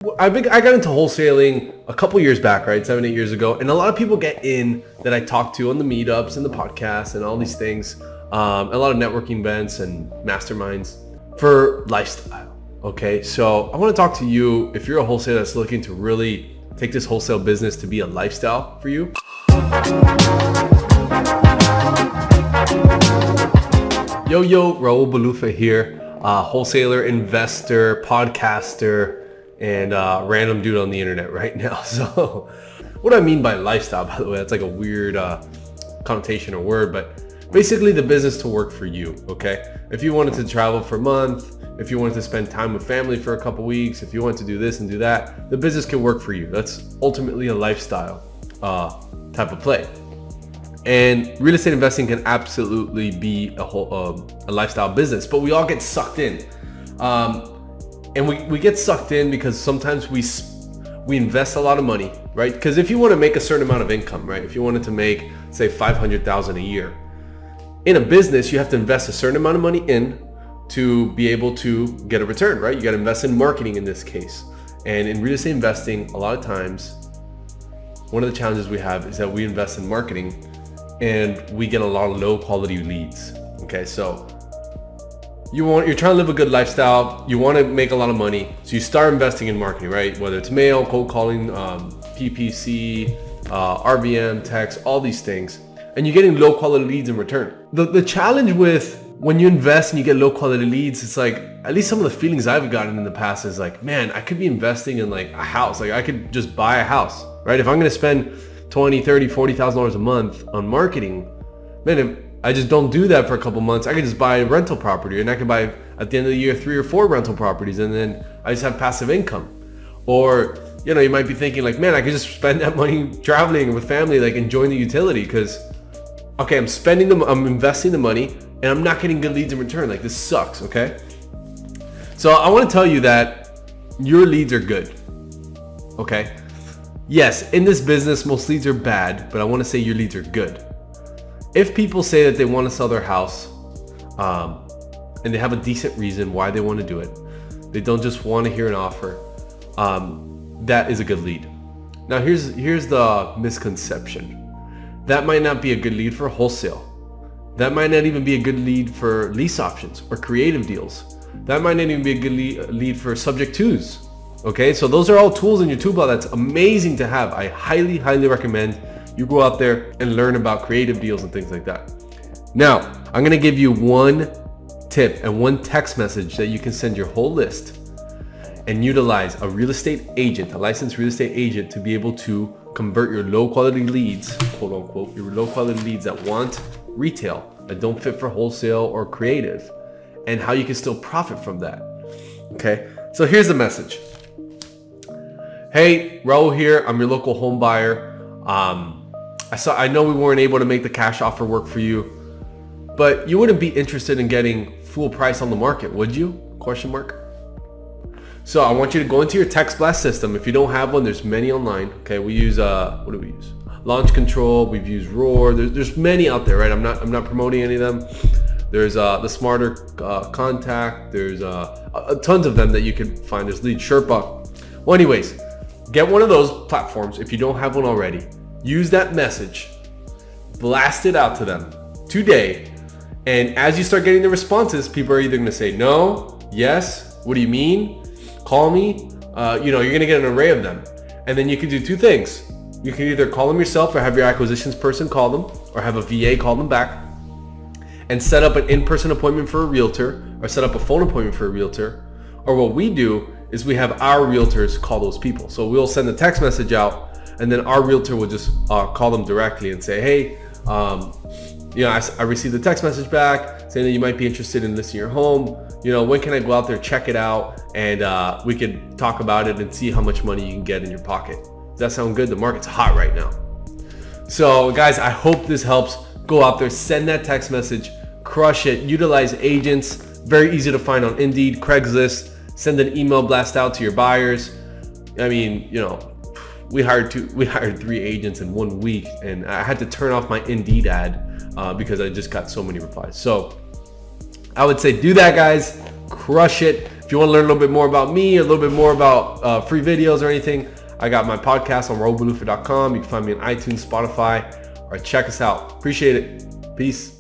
I got into wholesaling a couple years back, right? 7, 8 years ago. And a lot of people get in that I talk to on the meetups and the podcasts and all these things. A lot of networking events and masterminds for lifestyle. Okay. So I want to talk to you if you're a wholesaler that's looking to really take this wholesale business to be a lifestyle for you. Yo, Raul Balufa here, wholesaler, investor, podcaster, and random dude on the internet right now. So what I mean by lifestyle, by the way, that's like a weird connotation or word, but basically the business to work for you, okay? If you wanted to travel for a month, if you wanted to spend time with family for a couple weeks, if you want to do this and do that, the business can work for you. That's ultimately a lifestyle type of play. And real estate investing can absolutely be a lifestyle business, but we all get sucked in. And we get sucked in because sometimes we invest a lot of money, right? Because if you want to make a certain amount of income, right? If you wanted to make, say, $500,000 a year, in a business, you have to invest a certain amount of money in to be able to get a return, right? You got to invest in marketing in this case. And in real estate investing, a lot of times, one of the challenges we have is that we invest in marketing and we get a lot of low quality leads. Okay, so you're trying to live a good lifestyle, you want to make a lot of money, so you start investing in marketing, right? Whether it's mail, cold calling, PPC, RVM, text, all these things, and you're getting low quality leads in return. The challenge with when you invest and you get low quality leads, it's like, at least some of the feelings I've gotten in the past is like, man, I could be investing in like a house. Like I could just buy a house, right? If I'm going to spend $20, $30, $40,000 a month on marketing, man, if I just don't do that for a couple months, I could just buy a rental property, and I could buy at the end of the year 3 or 4 rental properties, and then I just have passive income. Or, you know, you might be thinking like, man, I could just spend that money traveling with family, like enjoying the utility, because okay, I'm investing the money and I'm not getting good leads in return. Like this sucks, okay? So I want to tell you that your leads are good, okay? Yes, in this business, most leads are bad, but I want to say your leads are good. If people say that they want to sell their house and they have a decent reason why they want to do it, they don't just want to hear an offer, that is a good lead. Now here's the misconception. That might not be a good lead for wholesale. That might not even be a good lead for lease options or creative deals. That might not even be a good lead for subject twos. Okay, so those are all tools in your toolbox that's amazing to have. I highly, highly recommend you go out there and learn about creative deals and things like that. Now, I'm gonna give you one tip and one text message that you can send your whole list and utilize a real estate agent, a licensed real estate agent, to be able to convert your low quality leads, quote unquote, your low quality leads that want retail, that don't fit for wholesale or creative, and how you can still profit from that. Okay, so here's the message. Hey, Raul here. I'm your local home buyer. I know we weren't able to make the cash offer work for you, but you wouldn't be interested in getting full price on the market, would you? Question mark. So I want you to go into your text blast system. If you don't have one, there's many online. Okay, we use what do we use? Launch Control. We've used Roar. There's many out there, right? I'm not promoting any of them. There's the Smarter Contact. There's tons of them that you can find. There's Lead Sherpa. Well, anyways, get one of those platforms if you don't have one already. Use that message, blast it out to them today, and as you start getting the responses, people are either going to say no, yes, what do you mean, call me, you're going to get an array of them. And then you can do two things. You can either call them yourself or have your acquisitions person call them, or have a VA call them back and set up an in-person appointment for a realtor, or set up a phone appointment for a realtor. Or what we do is we have our realtors call those people. So we'll send a text message out, and then our realtor will just call them directly and say, hey, I received a text message back saying that you might be interested in listing your home. When can I go out there, check it out, and we can talk about it and see how much money you can get in your pocket. Does that sound good? The market's hot right now. So guys, I hope this helps. Go out there, send that text message, crush it, utilize agents. Very easy to find on Indeed, Craigslist. Send an email blast out to your buyers. I mean, we hired 3 agents in 1 week, and I had to turn off my Indeed ad because I just got so many replies. So I would say do that, guys. Crush it. If you want to learn a little bit more about me, a little bit more about free videos or anything, I got my podcast on raulbalufa.com. You can find me on iTunes, Spotify, or check us out. Appreciate it. Peace.